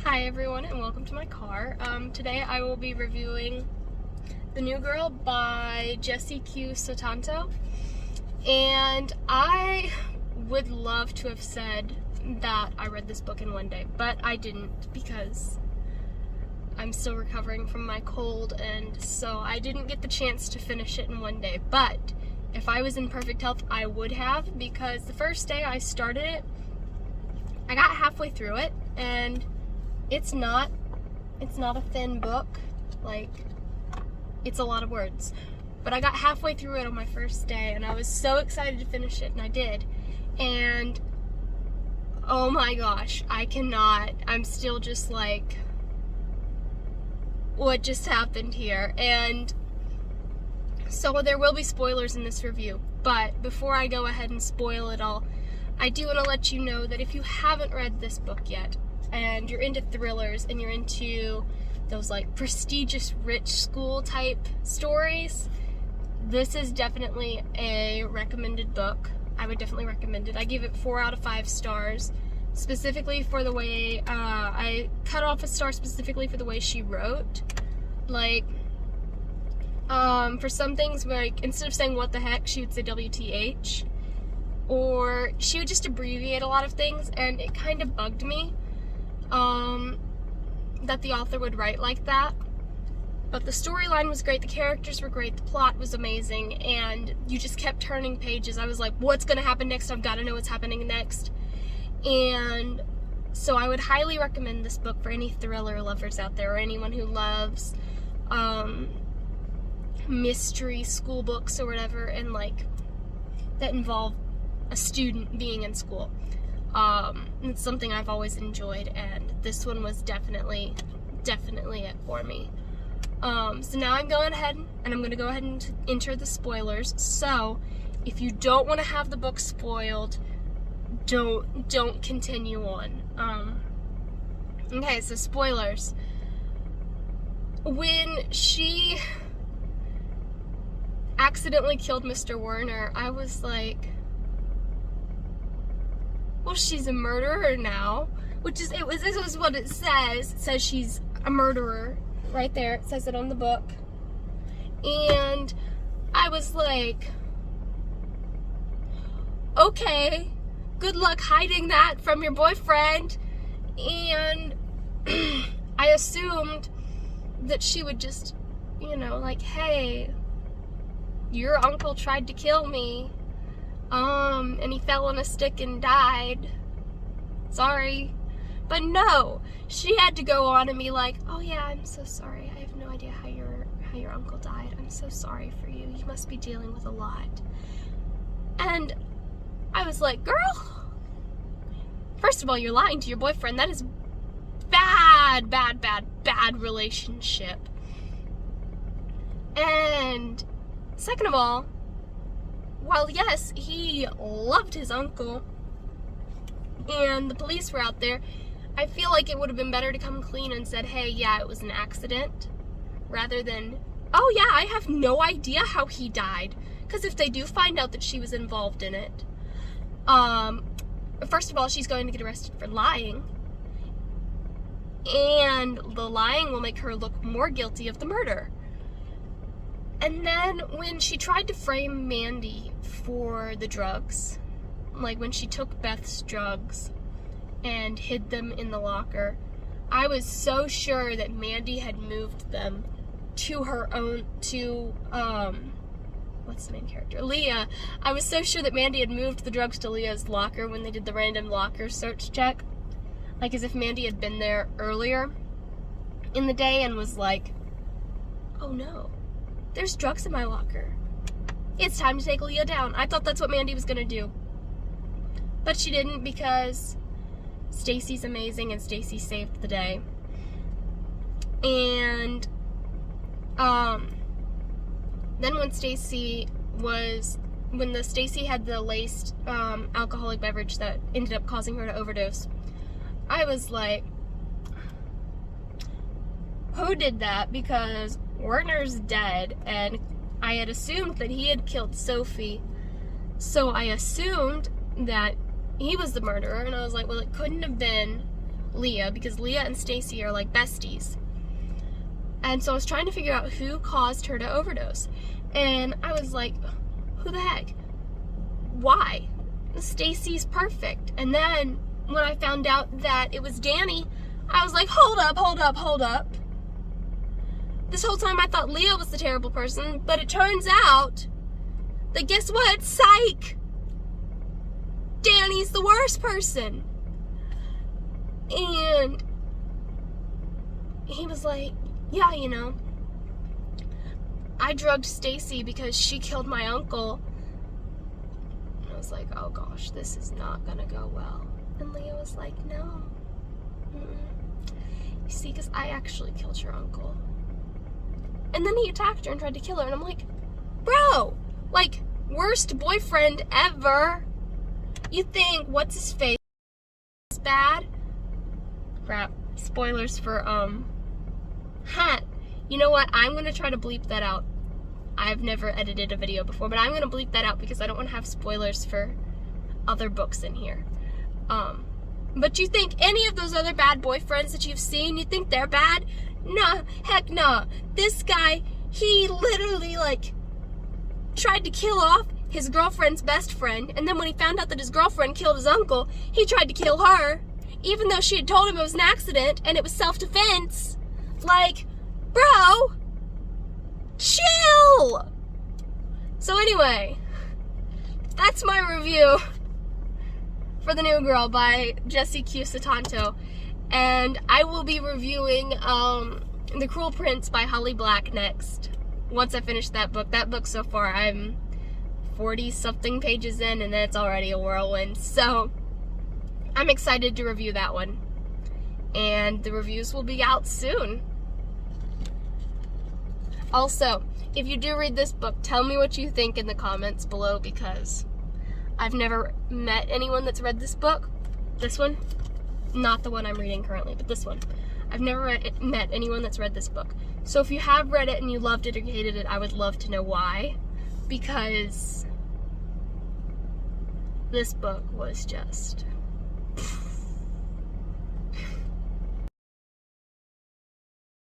Hi everyone and welcome to my car. Today I will be reviewing The New Girl by Jessie Q. Sutanto, and I would love to have said that I read this book in one day, but I didn't because I'm still recovering from my cold, and so I didn't get the chance to finish it in one day. But if I was in perfect health, I would have, because the first day I started it, I got halfway through it, and it's not a thin book. Like, it's a lot of words. But I got halfway through it on my first day, and I was so excited to finish it, and I did. And oh my gosh, I'm still just like, what just happened here? And so there will be spoilers in this review, but before I go ahead and spoil it all, I do want to let you know that if you haven't read this book yet, and you're into thrillers, and you're into those like prestigious rich school type stories, this is definitely a recommended book. I would definitely recommend it. I give it 4 out of 5 stars, specifically for the way, I cut off a star specifically for the way she wrote. Like, for some things, like, instead of saying what the heck, she would say WTH, or she would just abbreviate a lot of things, and it kind of bugged me that the author would write like that. But the storyline was great, the characters were great, the plot was amazing, and you just kept turning pages. I was like, what's gonna happen next? I've gotta know what's happening next. And so I would highly recommend this book for any thriller lovers out there, or anyone who loves mystery school books or whatever, and like that involve a student being in school. It's something I've always enjoyed, and this one was definitely it for me. So now I'm going ahead, and I'm going to go ahead and enter the spoilers. So if you don't want to have the book spoiled, don't continue on. Okay, so spoilers. When she accidentally killed Mr. Werner, I was like, well, she's a murderer now, this is what it says. It says she's a murderer right there. It says it on the book. And I was like, okay, good luck hiding that from your boyfriend. And I assumed that she would just, like, hey, your uncle tried to kill me, and he fell on a stick and died. Sorry. But no, she had to go on and be like, oh yeah, I'm so sorry. I have no idea how your uncle died. I'm so sorry for you. You must be dealing with a lot. And I was like, girl, first of all, you're lying to your boyfriend. That is bad relationship. And second of all, while yes, he loved his uncle, and the police were out there, I feel like it would have been better to come clean and said, hey, yeah, it was an accident, rather than, oh yeah, I have no idea how he died. Because if they do find out that she was involved in it, first of all, she's going to get arrested for lying, and the lying will make her look more guilty of the murder. And then when she tried to frame Mandy for the drugs, like when she took Beth's drugs and hid them in the locker, I was so sure that Mandy had moved them to her own, what's the main character? Leah. I was so sure that Mandy had moved the drugs to Leah's locker when they did the random locker search check. Like as if Mandy had been there earlier in the day and was like, oh no, there's drugs in my locker. It's time to take Leah down. I thought that's what Mandy was gonna do. But she didn't, because Stacy's amazing and Stacy saved the day. And then when Stacy had the laced alcoholic beverage that ended up causing her to overdose, I was like, who did that? Because Werner's dead, and I had assumed that he had killed Sophie, so I assumed that he was the murderer, and I was like, well, it couldn't have been Leah, because Leah and Stacy are like besties. And so I was trying to figure out who caused her to overdose. And I was like, who the heck? Why? Stacy's perfect. And then when I found out that it was Danny, I was like, hold up. This whole time I thought Leah was the terrible person, but it turns out that guess what? Psych! Danny's the worst person. And he was like, yeah, you know, I drugged Stacy because she killed my uncle. And I was like, oh gosh, this is not gonna go well. And Leah was like, no. You see, because I actually killed your uncle. And then he attacked her and tried to kill her. And I'm like, bro, like, worst boyfriend ever. You think what's his face is bad? Crap. Spoilers for, You know what? I'm gonna try to bleep that out. I've never edited a video before, but I'm gonna bleep that out because I don't want to have spoilers for other books in here. But you think any of those other bad boyfriends that you've seen, you think they're bad? Nah, heck nah. This guy, he literally, like, tried to kill off his girlfriend's best friend, and then when he found out that his girlfriend killed his uncle, he tried to kill her, even though she had told him it was an accident and it was self-defense. Like, bro, chill! So anyway, that's my review for The New Girl by Jessie Q. Sutanto. And I will be reviewing The Cruel Prince by Holly Black next, once I finish that book. That book so far, I'm 40-something pages in, and it's already a whirlwind. So, I'm excited to review that one. And the reviews will be out soon. Also, if you do read this book, tell me what you think in the comments below, because I've never met anyone that's read this book. This one. Not the one I'm reading currently, but this one. I've never met anyone that's read this book. So if you have read it and you loved it or hated it, I would love to know why. Because this book was just